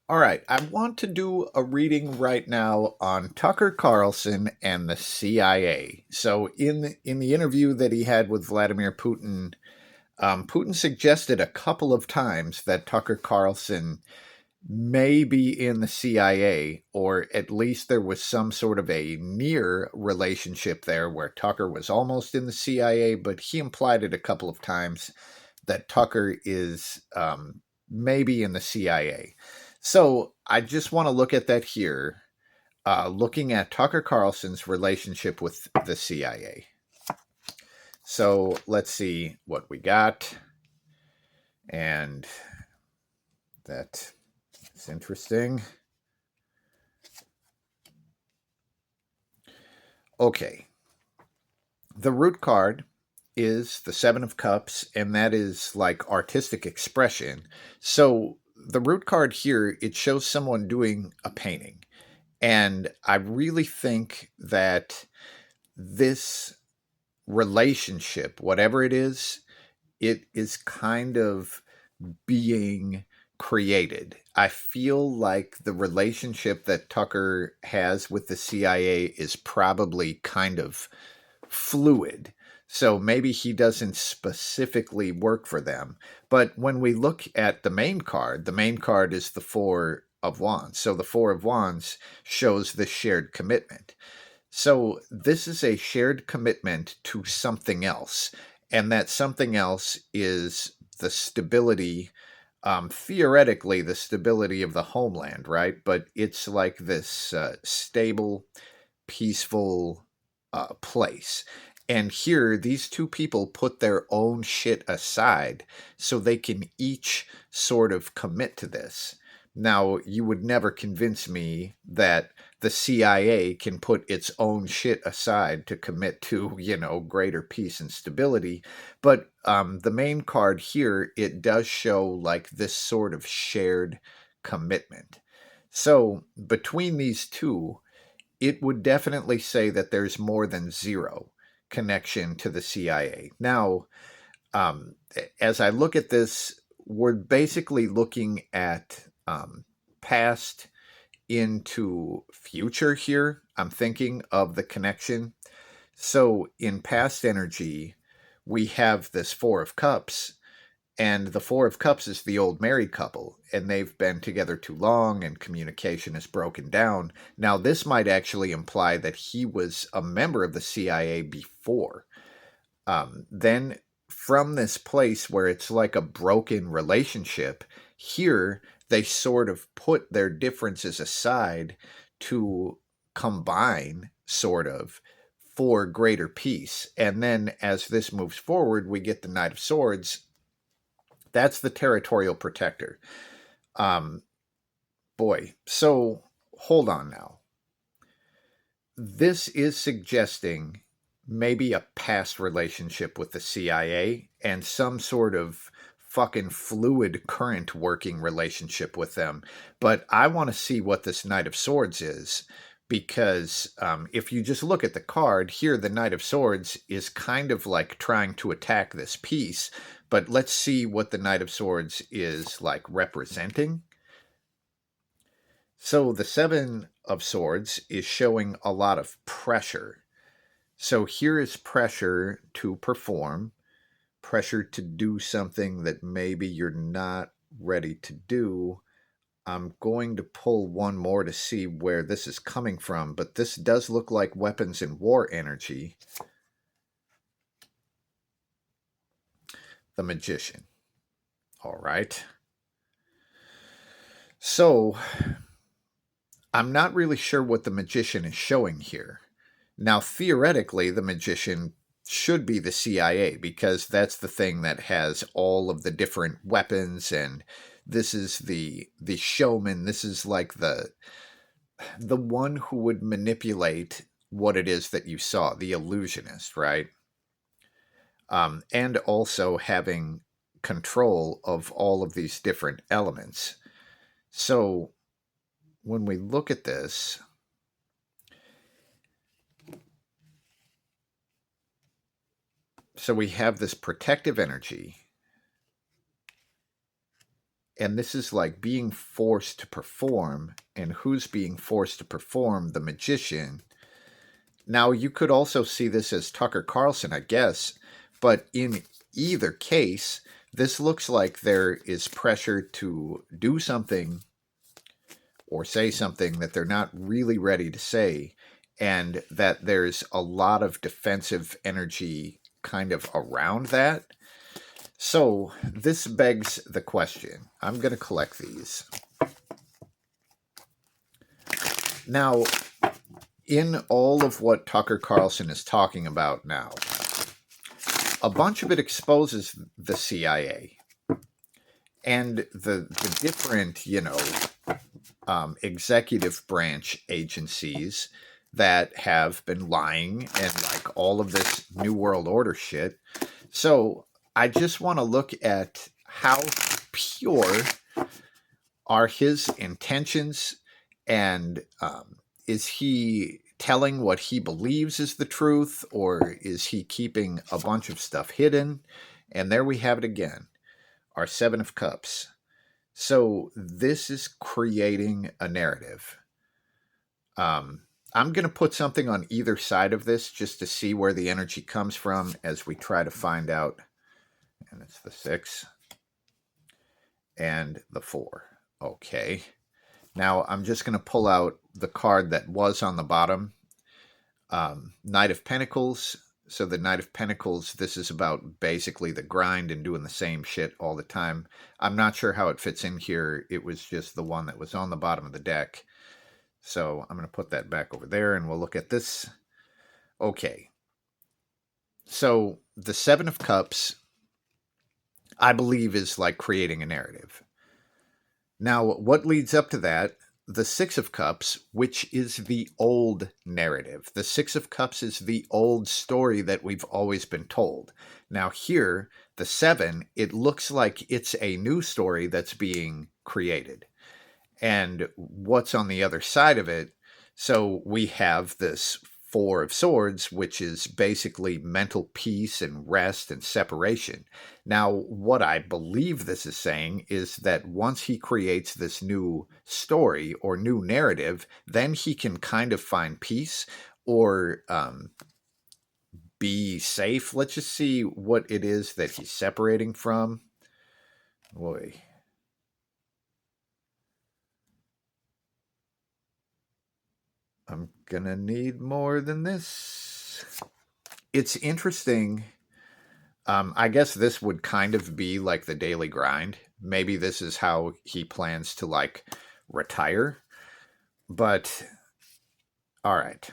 All right, I want to do a reading right now on Tucker Carlson and the CIA. So, in the interview that he had with Vladimir Putin, Putin suggested a couple of times that Tucker Carlson may be in the CIA, or at least there was some sort of a near relationship there where Tucker was almost in the CIA, but he implied it a couple of times that Tucker is maybe in the CIA. So I just want to look at that here, looking at Tucker Carlson's relationship with the CIA. So let's see what we got. And that is interesting. Okay. The root card is the Seven of Cups, and that is like artistic expression. So the root card here, it shows someone doing a painting. And I really think that this relationship, whatever it is kind of being created. I feel like the relationship that Tucker has with the CIA is probably kind of fluid. So maybe he doesn't specifically work for them. But when we look at the main card is the Four of Wands. So the Four of Wands shows the shared commitment. So this is a shared commitment to something else. And that something else is the stability, theoretically, the stability of the homeland, right? But it's like this stable, peaceful place. And here, these two people put their own shit aside so they can each sort of commit to this. Now, you would never convince me that the CIA can put its own shit aside to commit to, greater peace and stability. But the main card here, it does show like this sort of shared commitment. So between these two, it would definitely say that there's more than zero connection to the CIA. Now, as I look at this, we're basically looking at past into future here. I'm thinking of the connection. So in past energy, we have this Four of Cups, and the Four of Cups is the old married couple, and they've been together too long, and communication is broken down. Now, this might actually imply that he was a member of the CIA before. Then, from this place where it's like a broken relationship, here they sort of put their differences aside to combine, sort of, for greater peace. And then, as this moves forward, we get the Knight of Swords. That's the territorial protector. Um, Boy, so hold on now. This is suggesting maybe a past relationship with the CIA and some sort of fucking fluid current working relationship with them. But I want to see what this Knight of Swords is, because if you just look at the card here, the Knight of Swords is kind of like trying to attack this piece. But let's see what the Knight of Swords is like representing. So the Seven of Swords is showing a lot of pressure. So here is pressure to perform, pressure to do something that maybe you're not ready to do. I'm going to pull one more to see where this is coming from, but this does look like weapons and war energy. The Magician. All right. So I'm not really sure what the Magician is showing here. Now, theoretically, the Magician should be the CIA because that's the thing that has all of the different weapons, and this is the showman. This is like the one who would manipulate what it is that you saw, the illusionist, right? And also having control of all of these different elements. So when we look at this, so we have this protective energy, And this is like being forced to perform. And who's being forced to perform? The magician. Now, you could also see this as Tucker Carlson, I guess, but in either case, this looks like there is pressure to do something or say something that they're not really ready to say, and that there's a lot of defensive energy kind of around that. So, this begs the question. I'm going to collect these. Now, in all of what Tucker Carlson is talking about now, a bunch of it exposes the CIA and the different, executive branch agencies that have been lying and like all of this New World Order shit. So I just want to look at how pure are his intentions, and is he telling what he believes is the truth, or is he keeping a bunch of stuff hidden? And there we have it again, our Seven of Cups. So this is creating a narrative. I'm going to put something on either side of this just to see where the energy comes from as we try to find out. And it's the 6 and the 4. Okay. Now I'm just going to pull out the card that was on the bottom. Knight of Pentacles. So the Knight of Pentacles, this is about basically the grind and doing the same shit all the time. I'm not sure how it fits in here. It was just the one that was on the bottom of the deck. So I'm going to put that back over there and we'll look at this. Okay. So the 7 of Cups, I believe, is like creating a narrative. Now, what leads up to that? The 6 of Cups, which is the old narrative. The 6 of Cups is the old story that we've always been told. Now here, the 7, it looks like it's a new story that's being created. And what's on the other side of it? So we have this 4 of Swords, which is basically mental peace and rest and separation. Now, what I believe this is saying is that once he creates this new story or new narrative, then he can kind of find peace or be safe. Let's just see what it is that he's separating from. Boy. I'm gonna need more than this. It's interesting. I guess this would kind of be like the daily grind. Maybe this is how he plans to like retire. But all right.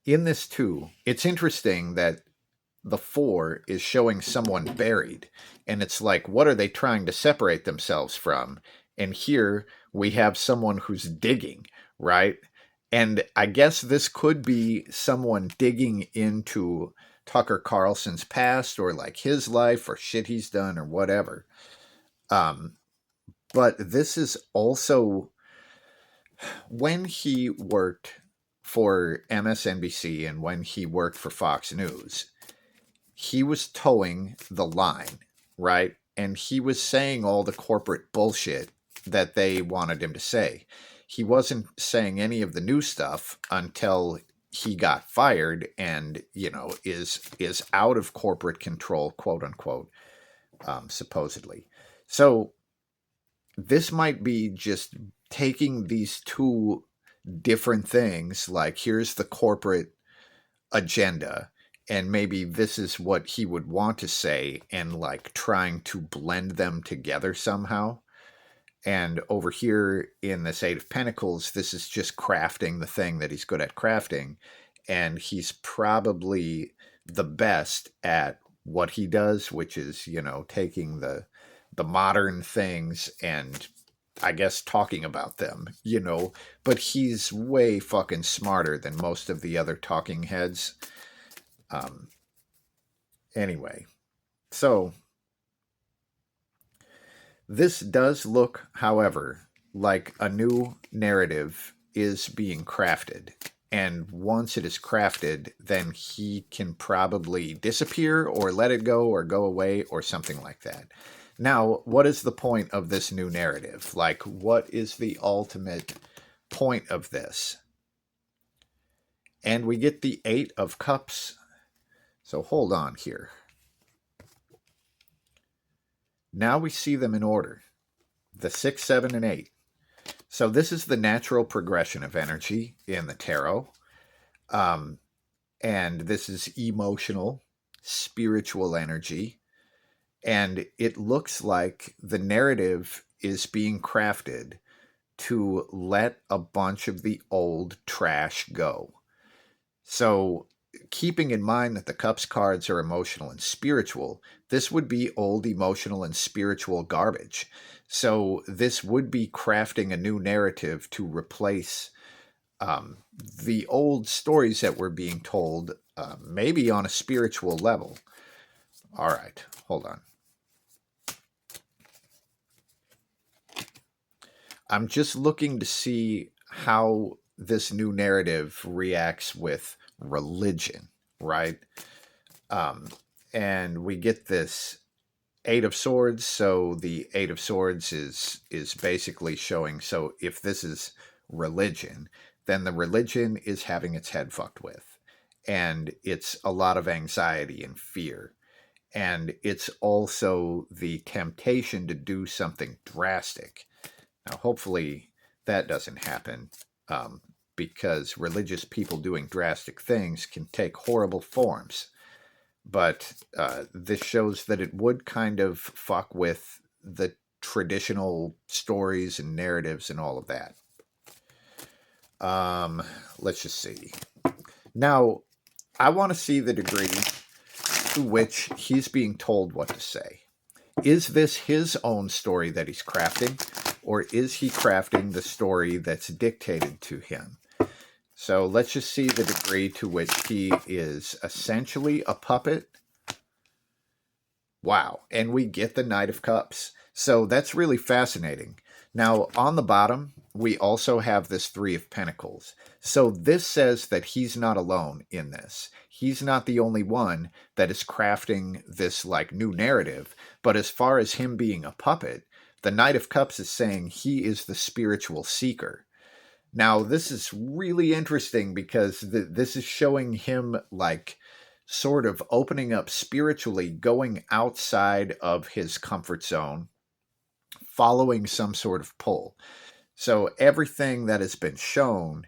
In this too, it's interesting that the 4 is showing someone buried. And it's like, what are they trying to separate themselves from? And here we have someone who's digging, right? And I guess this could be someone digging into Tucker Carlson's past or like his life or shit he's done or whatever. But this is also when he worked for MSNBC and when he worked for Fox News, he was towing the line, right? And he was saying all the corporate bullshit that they wanted him to say. He wasn't saying any of the new stuff until he got fired and, is out of corporate control, quote unquote, supposedly. So this might be just taking these two different things, like here's the corporate agenda, and maybe this is what he would want to say, and like trying to blend them together somehow. And over here in this 8 of Pentacles, this is just crafting the thing that he's good at crafting. And he's probably the best at what he does, which is, taking the modern things and I guess talking about them, but he's way fucking smarter than most of the other talking heads. Anyway, so this does look, however, like a new narrative is being crafted. And once it is crafted, then he can probably disappear or let it go or go away or something like that. Now, what is the point of this new narrative? Like, what is the ultimate point of this? And we get the Eight of Cups. So hold on here. Now we see them in order. The 6, 7, and 8. So this is the natural progression of energy in the tarot. Um, and this is emotional, spiritual energy. And it looks like the narrative is being crafted to let a bunch of the old trash go. So, keeping in mind that the Cups cards are emotional and spiritual, this would be old emotional and spiritual garbage. So, this would be crafting a new narrative to replace the old stories that were being told, maybe on a spiritual level. All right, hold on. I'm just looking to see how this new narrative reacts with religion, right? Um, and we get this Eight of Swords. So the Eight of Swords is basically showing. So if this is religion, then the religion is having its head fucked with, and it's a lot of anxiety and fear, and it's also the temptation to do something drastic. Now, hopefully, that doesn't happen. Um, because religious people doing drastic things can take horrible forms, but this shows that it would kind of fuck with the traditional stories and narratives and all of that. Let's just see. Now, I want to see the degree to which he's being told what to say. Is this his own story that he's crafting, or is he crafting the story that's dictated to him? So let's just see the degree to which he is essentially a puppet. Wow. And we get the Knight of Cups. So that's really fascinating. Now, on the bottom, we also have this Three of Pentacles. So this says that he's not alone in this. He's not the only one that is crafting this like new narrative. But as far as him being a puppet, the Knight of Cups is saying he is the spiritual seeker. Now, this is really interesting because this is showing him like sort of opening up spiritually, going outside of his comfort zone, following some sort of pull. So, everything that has been shown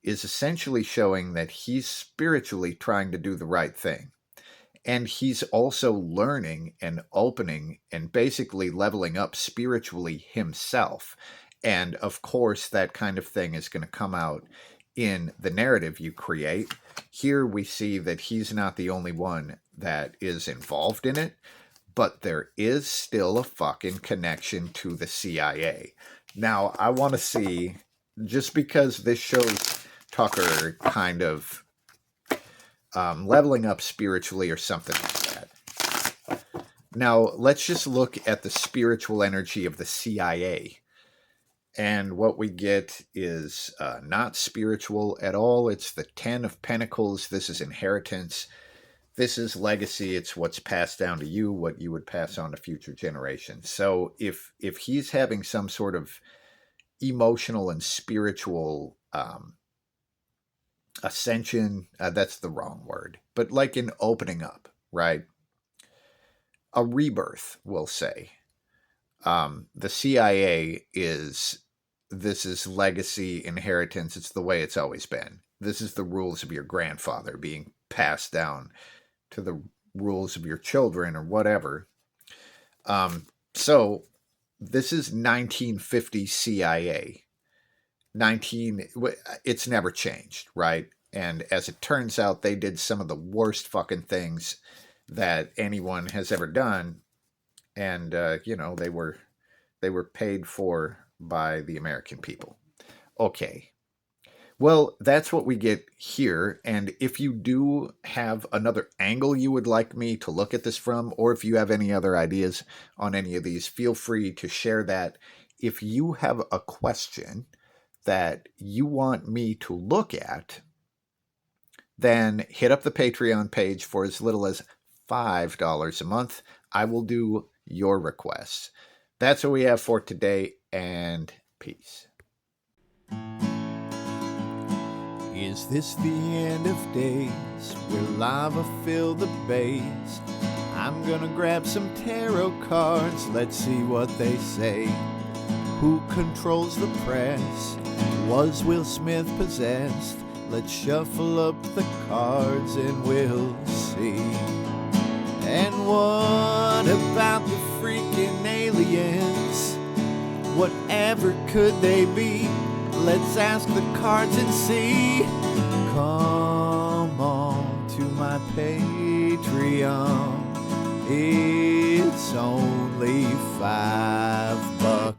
is essentially showing that he's spiritually trying to do the right thing. And he's also learning and opening and basically leveling up spiritually himself. And of course, that kind of thing is going to come out in the narrative you create. Here we see that he's not the only one that is involved in it, but there is still a fucking connection to the CIA. Now, I want to see, just because this shows Tucker kind of leveling up spiritually or something like that. Now, let's just look at the spiritual energy of the CIA. And what we get is not spiritual at all. It's the Ten of Pentacles. This is inheritance. This is legacy. It's what's passed down to you, what you would pass on to future generations. So if he's having some sort of emotional and spiritual ascension, that's the wrong word, but like an opening up, right? A rebirth, we'll say. The CIA this is legacy, inheritance. It's the way it's always been. This is the rules of your grandfather being passed down to the rules of your children or whatever. So this is 1950 CIA. It's never changed, right? And as it turns out, they did some of the worst fucking things that anyone has ever done, and they were paid for by the American people. Okay. Well, that's what we get here. And if you do have another angle you would like me to look at this from, or if you have any other ideas on any of these, feel free to share that. If you have a question that you want me to look at, then hit up the Patreon page for as little as $5 a month. I will do your requests. That's what we have for today, and peace. Is this the end of days? Will lava fill the bays? I'm gonna grab some tarot cards, let's see what they say. Who controls the press? Was Will Smith possessed? Let's shuffle up the cards and we'll see. And what about the freaking aliens? Whatever could they be? Let's ask the cards and see. Come on to my Patreon. It's only $5.